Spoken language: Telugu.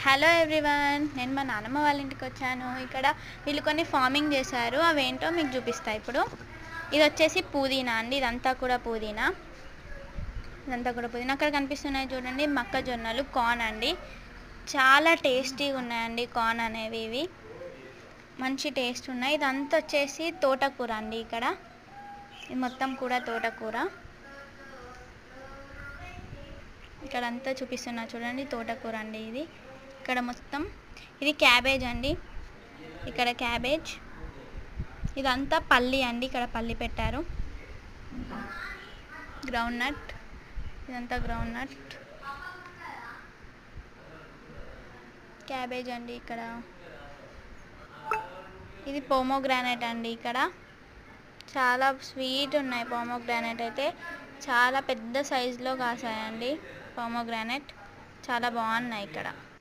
హలో ఎవ్రీవన్, నేను మా నాన్నమ్మ వాళ్ళ ఇంటికి వచ్చాను. ఇక్కడ వీళ్ళు కొన్ని ఫార్మింగ్ చేశారు, అవేంటో మీకు చూపిస్తా ఇప్పుడు. ఇది వచ్చేసి పుదీనా అండి, ఇదంతా కూడా పుదీనా. అక్కడ కనిపిస్తున్నాయి చూడండి, మొక్కజొన్నలు, కార్న్ అండి. చాలా టేస్టీగా ఉన్నాయండి కార్న్ అనేవి. ఇవి మంచి టేస్ట్ ఉన్నాయి. ఇదంతా వచ్చేసి తోటకూర అండి. ఇక్కడ ఇది మొత్తం కూడా తోటకూర. ఇక్కడ అంతా చూపిస్తున్నా చూడండి, తోటకూర అండి ఇది. ఇక్కడ మొత్తం ఇది క్యాబేజ్ అండి. ఇక్కడ క్యాబేజ్, ఇదంతా పల్లి అండి. ఇక్కడ పల్లి పెట్టారు. గ్రౌండ్ నట్, ఇదంతా గ్రౌండ్ నట్. క్యాబేజ్ అండి. ఇక్కడ ఇది పోమోగ్రానైట్ అండి. ఇక్కడ చాలా స్వీట్ ఉన్నాయి. పోమోగ్రానైట్ అయితే చాలా పెద్ద సైజులో కాసాయండి. పోమోగ్రానైట్ చాలా బాగున్నాయి ఇక్కడ.